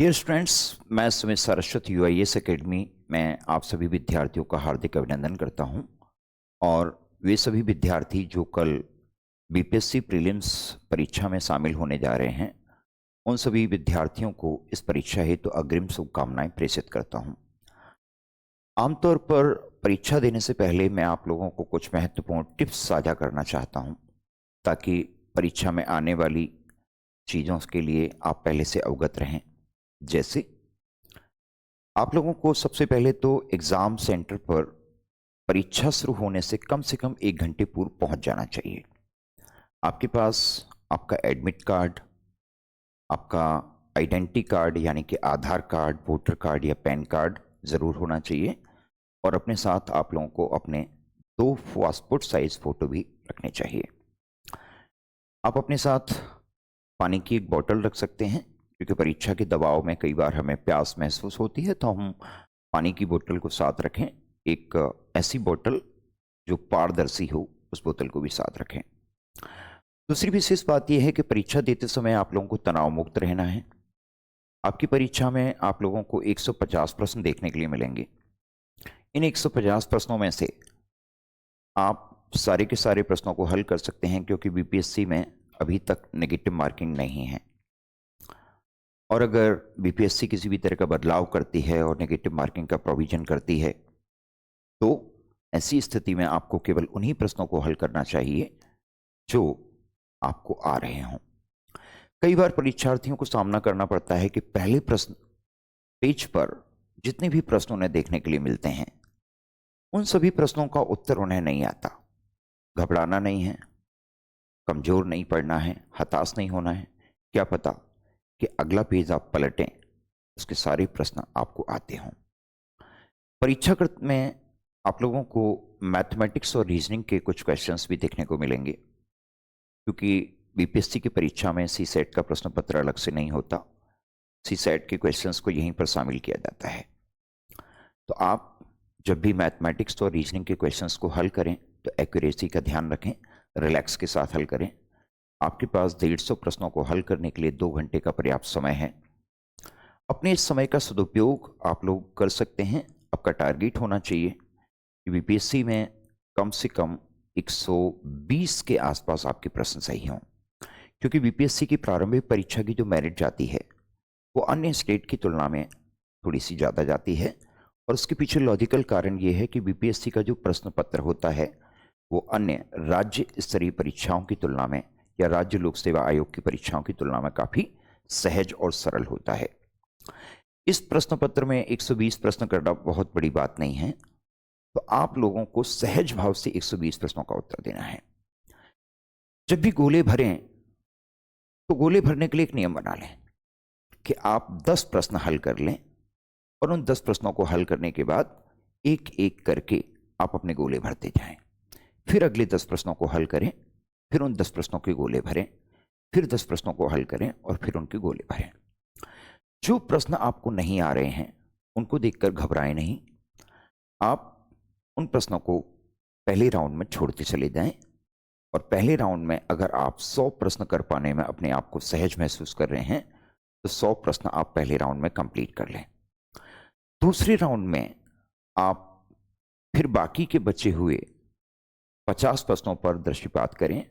Dear students, मैं Sumit Saraswat यूआईएस academy में आप सभी विद्यार्थियों का हार्दिक अभिनंदन करता हूं। और वे सभी विद्यार्थी जो कल बीपीएससी प्रीलिम्स परीक्षा में शामिल होने जा रहे हैं, उन सभी विद्यार्थियों को इस परीक्षा हेतु अग्रिम शुभकामनाएं प्रेषित करता हूं। आमतौर पर परीक्षा देने से पहले मैं आप लोगों को कुछ महत्वपूर्ण टिप्स साझा करना चाहता हूं, ताकि परीक्षा में आने वाली चीज़ों के लिए आप पहले से अवगत रहें। जैसे आप लोगों को सबसे पहले तो एग्ज़ाम सेंटर पर परीक्षा शुरू होने से कम 1 घंटे पूर्व पहुंच जाना चाहिए। आपके पास आपका एडमिट कार्ड, आपका आइडेंटिटी कार्ड यानी कि आधार कार्ड, वोटर कार्ड या पैन कार्ड ज़रूर होना चाहिए। और अपने साथ आप लोगों को अपने 2 पासपोर्ट साइज़ फ़ोटो भी रखने चाहिए। आप अपने साथ पानी की एक बोतल रख सकते हैं, क्योंकि परीक्षा के दबाव में कई बार हमें प्यास महसूस होती है, तो हम पानी की बोतल को साथ रखें। एक ऐसी बोतल जो पारदर्शी हो, उस बोतल को भी साथ रखें। दूसरी विशेष बात यह है कि परीक्षा देते समय आप लोगों को तनाव मुक्त रहना है। आपकी परीक्षा में आप लोगों को 150 प्रश्न देखने के लिए मिलेंगे। इन 150 प्रश्नों में से आप सारे के सारे प्रश्नों को हल कर सकते हैं, क्योंकि बीपीएससी में अभी तक नेगेटिव मार्किंग नहीं है। और अगर बीपीएससी किसी भी तरह का बदलाव करती है और नेगेटिव मार्किंग का प्रोविजन करती है, तो ऐसी स्थिति में आपको केवल उन्हीं प्रश्नों को हल करना चाहिए जो आपको आ रहे हों। कई बार परीक्षार्थियों को सामना करना पड़ता है कि पहले प्रश्न पेज पर जितने भी प्रश्न उन्हें देखने के लिए मिलते हैं, उन सभी प्रश्नों का उत्तर उन्हें नहीं आता। घबराना नहीं है, कमजोर नहीं पड़ना है, हताश नहीं होना है। क्या पता कि अगला पेज आप पलटें, उसके सारे प्रश्न आपको आते हों। परीक्षा में आप लोगों को मैथमेटिक्स और रीजनिंग के कुछ क्वेश्चंस भी देखने को मिलेंगे, क्योंकि बीपीएससी की परीक्षा में सीसेट का प्रश्न पत्र अलग से नहीं होता। सीसेट के क्वेश्चंस को यहीं पर शामिल किया जाता है। तो आप जब भी मैथमेटिक्स और रीजनिंग के क्वेश्चंस को हल करें तो एक्यूरेसी का ध्यान रखें, रिलैक्स के साथ हल करें। आपके पास 150 प्रश्नों को हल करने के लिए 2 घंटे का पर्याप्त समय है। अपने इस समय का सदुपयोग आप लोग कर सकते हैं। आपका टारगेट होना चाहिए कि बीपीएससी में कम से कम 120 के आसपास आपके प्रश्न सही हों, क्योंकि बीपीएससी की प्रारंभिक परीक्षा की जो मेरिट जाती है वो अन्य स्टेट की तुलना में थोड़ी सी ज़्यादा जाती है। और उसके पीछे लॉजिकल कारण ये है कि बीपीएससी का जो प्रश्न पत्र होता है वो अन्य राज्य स्तरीय परीक्षाओं की तुलना में या राज्य लोक सेवा आयोग की परीक्षाओं की तुलना में काफ़ी सहज और सरल होता है। इस प्रश्न पत्र में 120 प्रश्न करना बहुत बड़ी बात नहीं है, तो आप लोगों को सहज भाव से 120 प्रश्नों का उत्तर देना है। जब भी गोले भरें तो गोले भरने के लिए एक नियम बना लें कि आप 10 प्रश्न हल कर लें, और उन 10 प्रश्नों को हल करने के बाद एक एक करके आप अपने गोले भरते जाएं। फिर अगले 10 प्रश्नों को हल करें, फिर उन 10 प्रश्नों के गोले भरें, फिर 10 प्रश्नों को हल करें और फिर उनके गोले भरें। जो प्रश्न आपको नहीं आ रहे हैं उनको देखकर घबराएं नहीं। आप उन प्रश्नों को पहले राउंड में छोड़ते चले जाएं, और पहले राउंड में अगर आप 100 प्रश्न कर पाने में अपने आप को सहज महसूस कर रहे हैं तो 100 प्रश्न आप पहले राउंड में कंप्लीट कर लें। दूसरे राउंड में आप फिर बाकी के बचे हुए 50 प्रश्नों पर दृष्टिपात करें,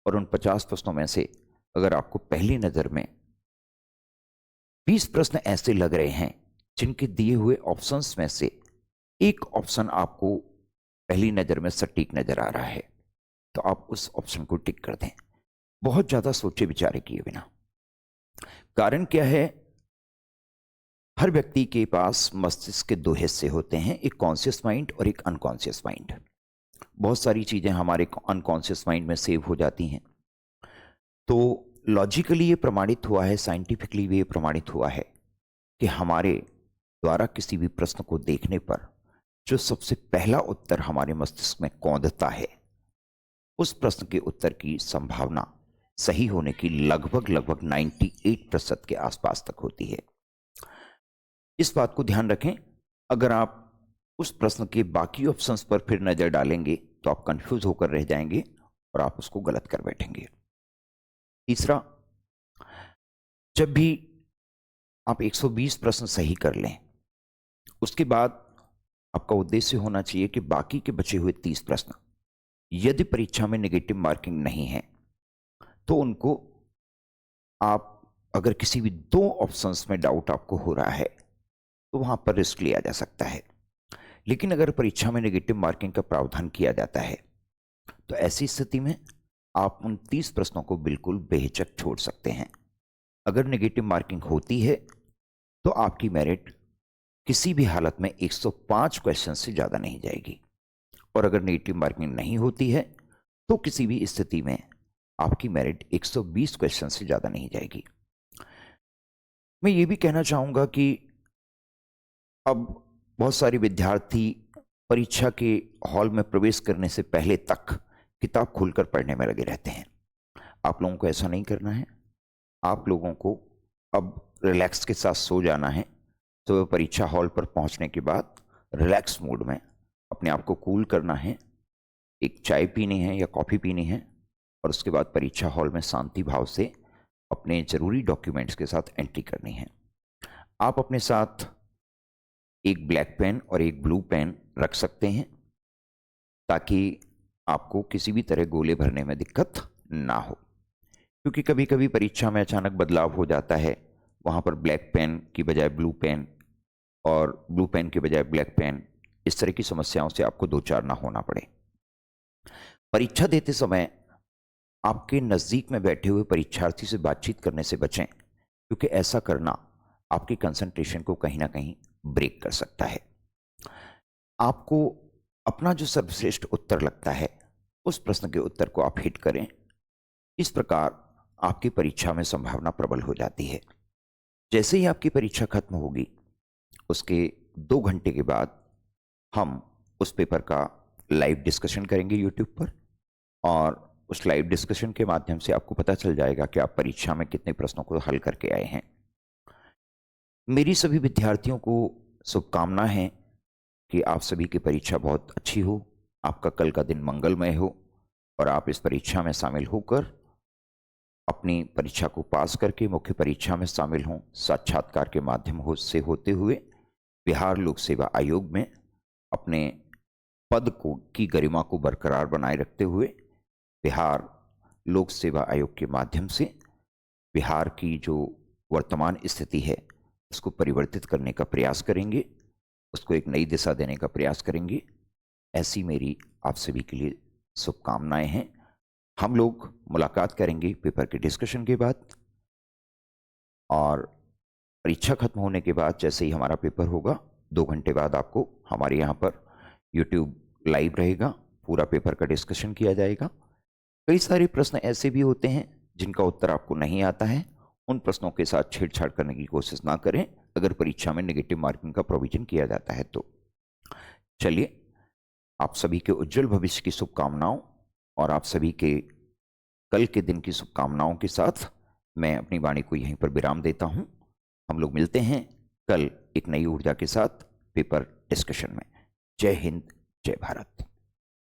और उन 50 प्रश्नों में से अगर आपको पहली नज़र में 20 प्रश्न ऐसे लग रहे हैं जिनके दिए हुए ऑप्शंस में से एक ऑप्शन आपको पहली नज़र में सटीक नज़र आ रहा है, तो आप उस ऑप्शन को टिक कर दें, बहुत ज़्यादा सोचे विचारे किए बिना। कारण क्या है? हर व्यक्ति के पास मस्तिष्क के 2 हिस्से होते हैं, एक कॉन्शियस माइंड और एक अनकॉन्शियस माइंड। बहुत सारी चीज़ें हमारे अनकॉन्शियस माइंड में सेव हो जाती हैं। तो लॉजिकली ये प्रमाणित हुआ है, साइंटिफिकली भी ये प्रमाणित हुआ है कि हमारे द्वारा किसी भी प्रश्न को देखने पर जो सबसे पहला उत्तर हमारे मस्तिष्क में कौंधता है, उस प्रश्न के उत्तर की संभावना सही होने की लगभग 98% के आसपास तक होती है। इस बात को ध्यान रखें। अगर आप उस प्रश्न के बाकी ऑप्शंस पर फिर नज़र डालेंगे तो आप कंफ्यूज होकर रह जाएंगे और आप उसको गलत कर बैठेंगे। तीसरा, जब भी आप 120 प्रश्न सही कर लें। उसके बाद आपका उद्देश्य होना चाहिए कि बाकी के बचे हुए 30 प्रश्न यदि परीक्षा में नेगेटिव मार्किंग नहीं है तो उनको आप, अगर किसी भी 2 ऑप्शंस में डाउट आपको हो रहा है तो वहां पर रिस्क लिया जा सकता है। लेकिन अगर परीक्षा में नेगेटिव मार्किंग का प्रावधान किया जाता है तो ऐसी स्थिति में आप उन 30 प्रश्नों को बिल्कुल बेहिचक छोड़ सकते हैं। अगर नेगेटिव मार्किंग होती है तो आपकी मेरिट किसी भी हालत में 105 क्वेश्चन से ज़्यादा नहीं जाएगी, और अगर नेगेटिव मार्किंग नहीं होती है तो किसी भी स्थिति में आपकी मेरिट 120 क्वेश्चन से ज़्यादा नहीं जाएगी। मैं ये भी कहना चाहूँगा कि अब बहुत सारे विद्यार्थी परीक्षा के हॉल में प्रवेश करने से पहले तक किताब खोलकर पढ़ने में लगे रहते हैं। आप लोगों को ऐसा नहीं करना है। आप लोगों को अब रिलैक्स के साथ सो जाना है। तो परीक्षा हॉल पर पहुंचने के बाद रिलैक्स मूड में अपने आप को कूल करना है, एक चाय पीनी है या कॉफ़ी पीनी है, और उसके बाद परीक्षा हॉल में शांति भाव से अपने ज़रूरी डॉक्यूमेंट्स के साथ एंट्री करनी है। आप अपने साथ एक ब्लैक पेन और एक ब्लू पेन रख सकते हैं ताकि आपको किसी भी तरह गोले भरने में दिक्कत ना हो, क्योंकि कभी कभी परीक्षा में अचानक बदलाव हो जाता है। वहाँ पर ब्लैक पेन की बजाय ब्लू पेन और ब्लू पेन के बजाय ब्लैक पेन, इस तरह की समस्याओं से आपको दो चार ना होना पड़े। परीक्षा देते समय आपके नज़दीक में बैठे हुए परीक्षार्थी से बातचीत करने से बचें, क्योंकि ऐसा करना आपके कंसंट्रेशन को कहीं ना कहीं ब्रेक कर सकता है। आपको अपना जो सर्वश्रेष्ठ उत्तर लगता है उस प्रश्न के उत्तर को आप हिट करें। इस प्रकार आपकी परीक्षा में संभावना प्रबल हो जाती है। जैसे ही आपकी परीक्षा खत्म होगी उसके 2 घंटे के बाद हम उस पेपर का लाइव डिस्कशन करेंगे यूट्यूब पर, और उस लाइव डिस्कशन के माध्यम से आपको पता चल जाएगा कि आप परीक्षा में कितने प्रश्नों को हल करके आए हैं। मेरी सभी विद्यार्थियों को शुभकामनाएं हैं कि आप सभी की परीक्षा बहुत अच्छी हो, आपका कल का दिन मंगलमय हो, और आप इस परीक्षा में शामिल होकर अपनी परीक्षा को पास करके मुख्य परीक्षा में शामिल हों। साक्षात्कार के माध्यम से होते हुए बिहार लोक सेवा आयोग में अपने पद को की गरिमा को बरकरार बनाए रखते हुए बिहार लोक सेवा आयोग के माध्यम से बिहार की जो वर्तमान स्थिति है उसको परिवर्तित करने का प्रयास करेंगे, उसको एक नई दिशा देने का प्रयास करेंगे। ऐसी मेरी आप सभी के लिए शुभकामनाएं हैं। हम लोग मुलाकात करेंगे पेपर के डिस्कशन के बाद, और परीक्षा खत्म होने के बाद जैसे ही हमारा पेपर होगा 2 घंटे बाद आपको हमारे यहाँ पर YouTube लाइव रहेगा, पूरा पेपर का डिस्कशन किया जाएगा। कई सारे प्रश्न ऐसे भी होते हैं जिनका उत्तर आपको नहीं आता है, उन प्रश्नों के साथ छेड़छाड़ करने की कोशिश ना करें अगर परीक्षा में नेगेटिव मार्किंग का प्रोविजन किया जाता है तो। चलिए, आप सभी के उज्जवल भविष्य की शुभकामनाओं और आप सभी के कल के दिन की शुभकामनाओं के साथ मैं अपनी वाणी को यहीं पर विराम देता हूं। हम लोग मिलते हैं कल एक नई ऊर्जा के साथ पेपर डिस्कशन में। जय हिंद, जय भारत।